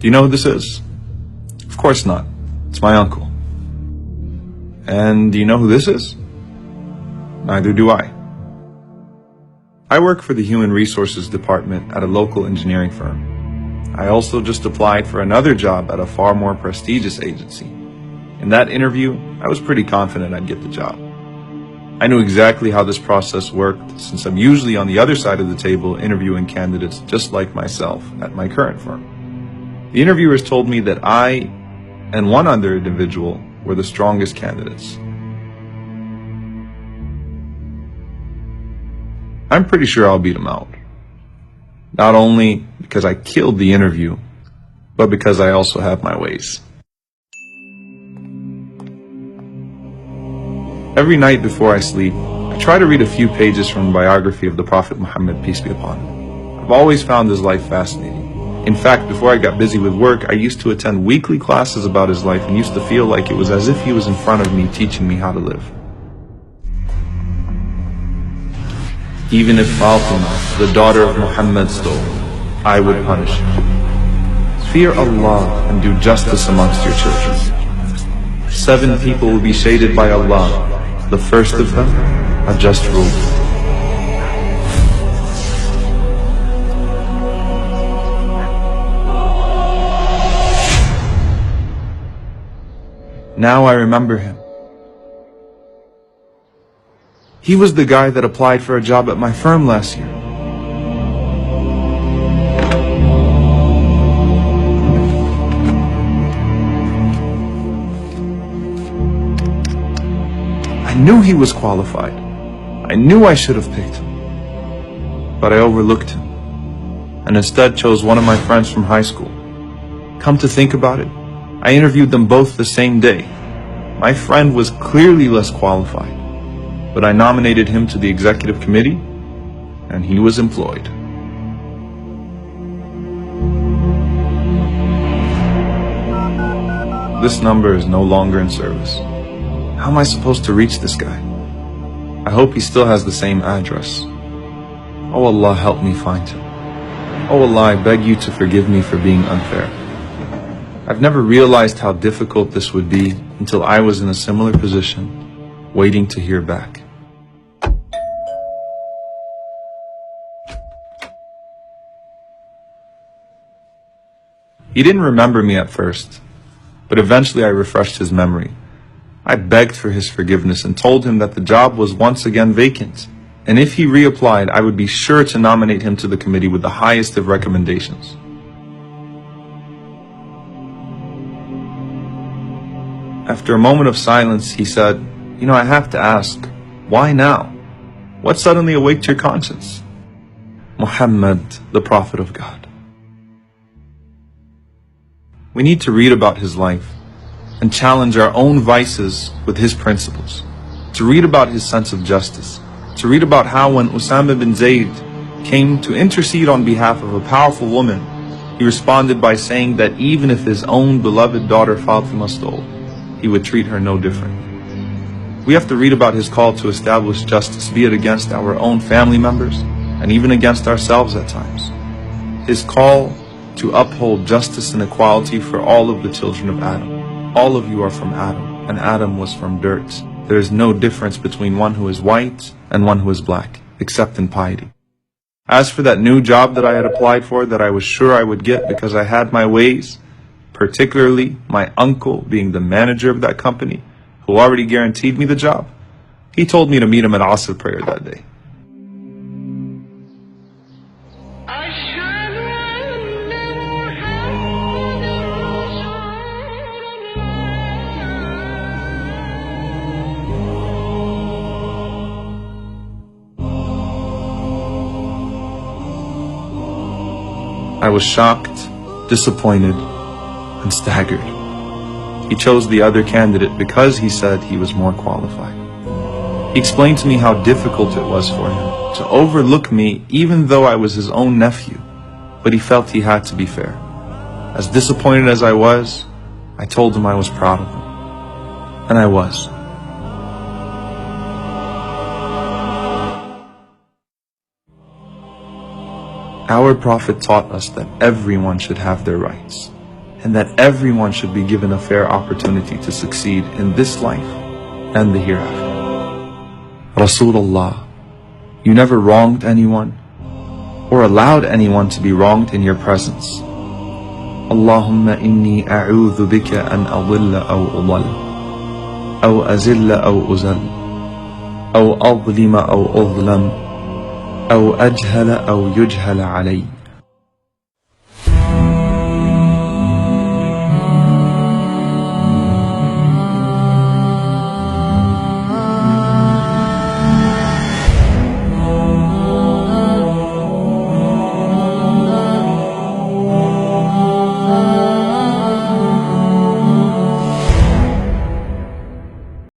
Do you know who this is? Of course not. It's my uncle. And do you know who this is? Neither do I. I work for the Human Resources Department at a local engineering firm. I also just applied for another job at a far more prestigious agency. In that interview, I was pretty confident I'd get the job. I knew exactly how this process worked since I'm usually on the other side of the table interviewing candidates just like myself at my current firm. The interviewers told me that I and one other individual were the strongest candidates. I'm pretty sure I'll beat him out. Not only because I killed the interview, but because I also have my ways. Every night before I sleep, I try to read a few pages from the biography of the Prophet Muhammad, peace be upon him. I've always found his life fascinating. In fact, before I got busy with work, I used to attend weekly classes about his life and used to feel like it was as if he was in front of me teaching me how to live. Even if Fatima, the daughter of Muhammad, stole, I would punish her. Fear Allah and do justice amongst your children. 7 people will be shaded by Allah. The first of them, a just ruler. Now I remember him. He was the guy that applied for a job at my firm last year. I knew he was qualified. I knew I should have picked him. But I overlooked him, and instead chose one of my friends from high school. Come to think about it, I interviewed them both the same day. My friend was clearly less qualified, but I nominated him to the executive committee, and he was employed. This number is no longer in service. How am I supposed to reach this guy? I hope he still has the same address. Oh Allah, help me find him. Oh Allah, I beg you to forgive me for being unfair. I've never realized how difficult this would be until I was in a similar position, waiting to hear back. He didn't remember me at first, but eventually I refreshed his memory. I begged for his forgiveness and told him that the job was once again vacant, and if he reapplied, I would be sure to nominate him to the committee with the highest of recommendations. After a moment of silence, he said, "You know, I have to ask, why now? What suddenly awaked your conscience?" Muhammad, the Prophet of God. We need to read about his life and challenge our own vices with his principles, to read about his sense of justice, to read about how when Usama bin Zayd came to intercede on behalf of a powerful woman, he responded by saying that even if his own beloved daughter Fatima stole, he would treat her no different. We have to read about his call to establish justice, be it against our own family members and even against ourselves at times. His call to uphold justice and equality for all of the children of Adam. All of you are from Adam, and Adam was from dirt. There is no difference between one who is white and one who is black, except in piety. As for that new job that I had applied for that I was sure I would get because I had my ways, particularly my uncle being the manager of that company, who already guaranteed me the job, he told me to meet him at Asr prayer that day. I was shocked, disappointed, and staggered. He chose the other candidate because he said he was more qualified. He explained to me how difficult it was for him to overlook me even though I was his own nephew, but he felt he had to be fair. As disappointed as I was, I told him I was proud of him. And I was. Our Prophet taught us that everyone should have their rights, and that everyone should be given a fair opportunity to succeed in this life and the hereafter. Rasulullah, you never wronged anyone or allowed anyone to be wronged in your presence. Allahumma inni a'udhu bika an adilla aw udal, aw azilla aw uzal, aw adlima aw udlam, aw ajhala aw yujhala alayy.